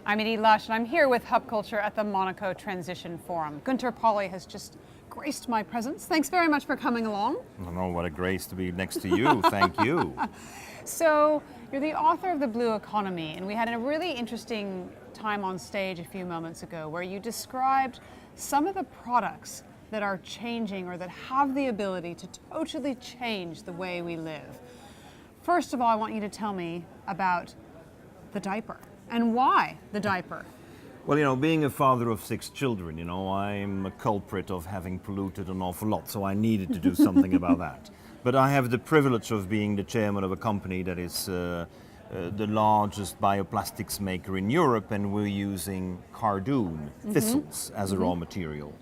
I'm Edie Lush, and I'm here with Hub Culture at the Monaco Transition Forum. Gunter Pauli has just graced my presence. Thanks very much for coming along. I don't know, what a grace to be next to you. Thank you. So, you're the author of The Blue Economy, and we had a really interesting time on stage a few moments ago where you described some of the products that are changing or that have the ability to totally change the way we live. First of all, I want you to tell me about the diaper. And why the diaper? Well, being a father of 6 children, I'm a culprit of having polluted an awful lot, so I needed to do something about that. But I have the privilege of being the chairman of a company that is the largest bioplastics maker in Europe, and we're using cardoon, thistles, as a raw material.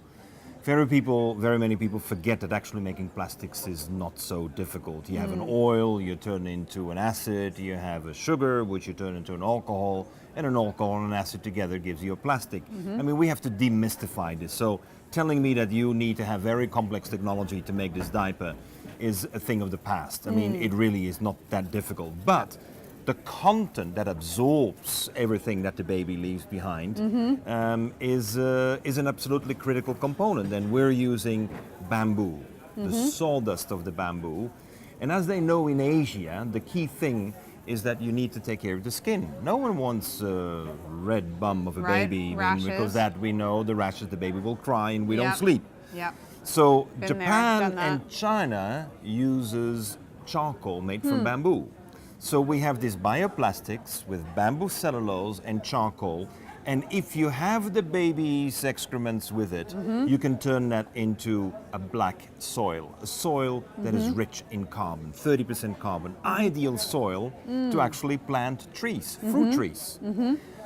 Very many people forget that actually making plastics is not so difficult. You have an oil, you turn into an acid, you have a sugar, which you turn into an alcohol, and an alcohol and an acid together gives you a plastic. I mean, we have to demystify this. So telling me that you need to have very complex technology to make this diaper is a thing of the past. I mean, it really is not that difficult. But the content that absorbs everything that the baby leaves behind is an absolutely critical component. And we're using bamboo, the sawdust of the bamboo. And as they know in Asia, the key thing is that you need to take care of the skin. No one wants a red bum of a baby, because that we know the rashes, the baby will cry and we don't sleep. Yep. So Japan and China uses charcoal made from bamboo. So we have these bioplastics with bamboo cellulose and charcoal, and if you have the baby's excrements with it, you can turn that into a black soil, a soil that is rich in carbon, 30% carbon, ideal soil to actually plant trees, fruit trees.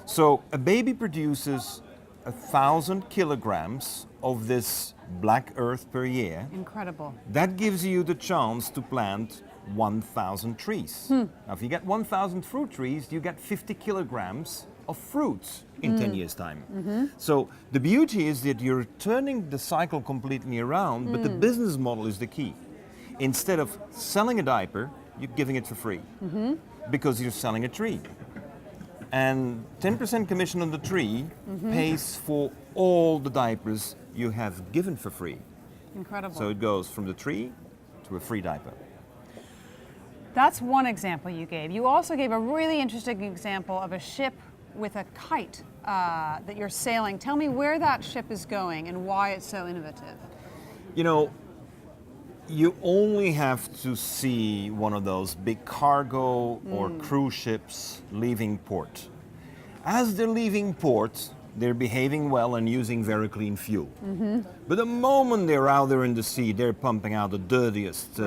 So a baby produces 1,000 kilograms of this black earth per year. Incredible. That gives you the chance to plant 1,000 trees. Now, if you get 1,000 fruit trees, you get 50 kilograms of fruits in 10 years' time. So the beauty is that you're turning the cycle completely around, but the business model is the key. Instead of selling a diaper, you're giving it for free because you're selling a tree. And 10% commission on the tree pays for all the diapers you have given for free. Incredible. So it goes from the tree to a free diaper. That's one example you gave. You also gave a really interesting example of a ship with a kite that you're sailing. Tell me where that ship is going and why it's so innovative. You only have to see one of those big cargo or cruise ships leaving port. As they're leaving port, they're behaving well and using very clean fuel. But the moment they're out there in the sea, they're pumping out the dirtiest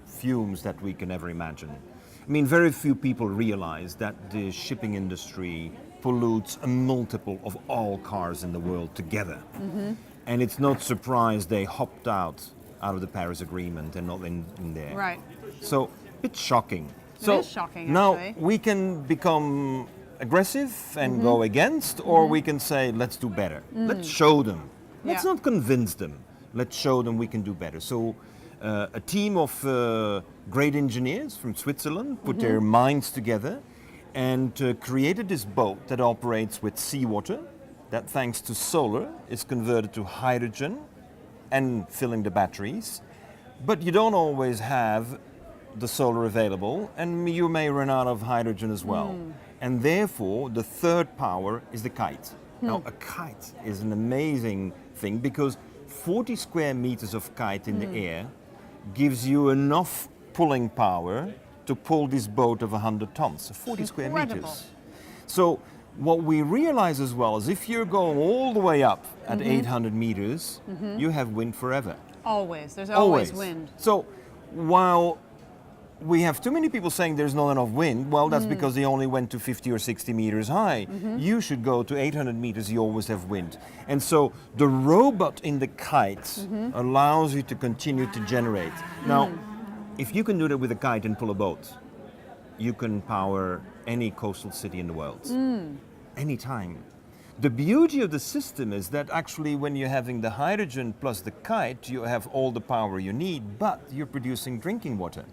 fumes that we can ever imagine. I mean, very few people realize that the shipping industry pollutes a multiple of all cars in the world together. And it's not surprised they hopped out of the Paris Agreement and not in there. Right. So it's shocking. It is shocking, now actually. we can become aggressive and go against, or we can say, let's do better. Let's show them. Let's not convince them. Let's show them we can do better. So a team of great engineers from Switzerland put their minds together and created this boat that operates with seawater, that thanks to solar is converted to hydrogen and filling the batteries. But you don't always have the solar available, and you may run out of hydrogen as well. And therefore, the third power is the kite. Now, a kite is an amazing thing because 40 square meters of kite in the air gives you enough pulling power to pull this boat of 100 tons, so 40 square meters. So what we realize as well is if you're going all the way up at 800 meters, you have wind forever. Always. There's always wind. So while we have too many people saying there's not enough wind, well, that's because they only went to 50 or 60 meters high. You should go to 800 meters, you always have wind. And so the robot in the kite allows you to continue to generate. Now, if you can do that with a kite and pull a boat, you can power any coastal city in the world. Anytime. The beauty of the system is that actually when you're having the hydrogen plus the kite, you have all the power you need, but you're producing drinking water.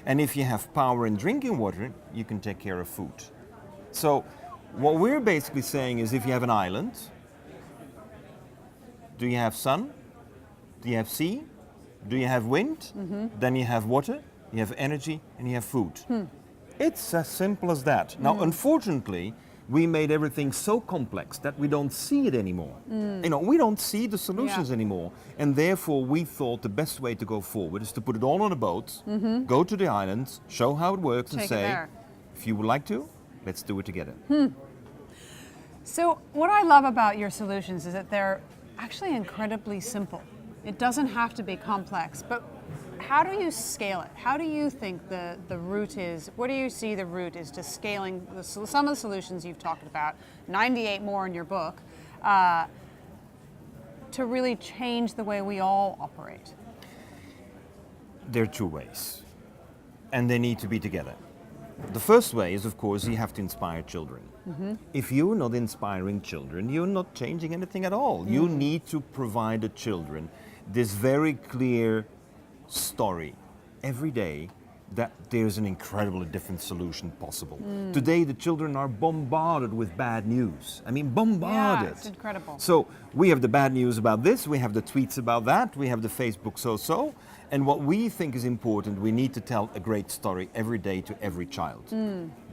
And if you have power in drinking water, you can take care of food. So What we're basically saying is if you have an island, do you have sun? Do you have sea? Do you have wind? Then you have water, you have energy, and you have food. It's as simple as that. Now, unfortunately, we made everything so complex that we don't see it anymore. You know, we don't see the solutions anymore. And therefore, we thought the best way to go forward is to put it all on a boat, go to the islands, show how it works, and Take it say, there. if you would like to, let's do it together. So what I love about your solutions is that they're actually incredibly simple. It doesn't have to be complex, but how do you scale it? How do you think the route is, what do you see the route is to scaling some of the solutions you've talked about, 98 more in your book, to really change the way we all operate? There are two ways, and they need to be together. The first way is, of course, you have to inspire children. If you're not inspiring children, you're not changing anything at all. You need to provide the children this very clear story every day that there's an incredibly different solution possible. Today, the children are bombarded with bad news. I mean, bombarded. Yeah, it's incredible. So we have the bad news about this, we have the tweets about that, we have the Facebook so-so, and what we think is important, we need to tell a great story every day to every child.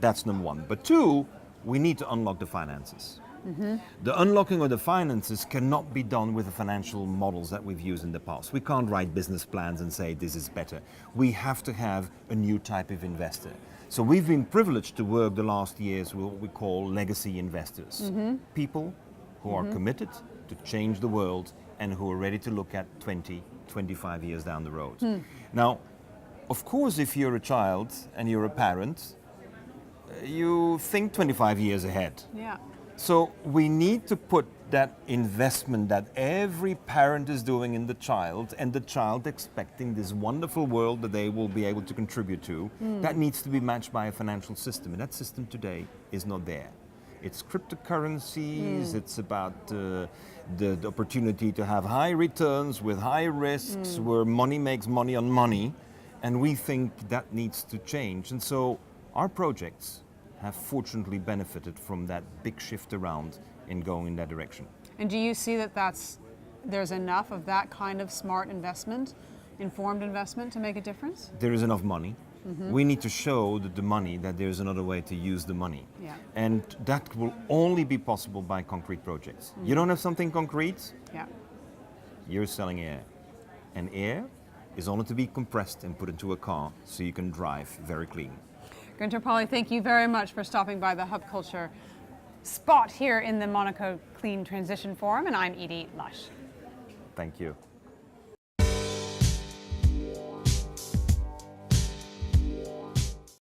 That's number one. But two, we need to unlock the finances. The unlocking of the finances cannot be done with the financial models that we've used in the past. We can't write business plans and say this is better. We have to have a new type of investor. So we've been privileged to work the last years with what we call legacy investors. People who are committed to change the world and who are ready to look at 20, 25 years down the road. Now, of course, if you're a child and you're a parent, you think 25 years ahead. Yeah. So we need to put that investment that every parent is doing in the child, and the child expecting this wonderful world that they will be able to contribute to, that needs to be matched by a financial system. And that system today is not there. It's cryptocurrencies, it's about the opportunity to have high returns with high risks, where money makes money on money. And we think that needs to change. And so our projects have fortunately benefited from that big shift around in going in that direction. And do you see that there's enough of that kind of smart investment, informed investment, to make a difference? There is enough money. We need to show the money that there's another way to use the money. Yeah. And that will only be possible by concrete projects. You don't have something concrete, Yeah. you're selling air. And air is only to be compressed and put into a car so you can drive very clean. Gunter Pauli, thank you very much for stopping by the Hub Culture spot here in the Monaco Clean Transition Forum, and I'm Edie Lush. Thank you.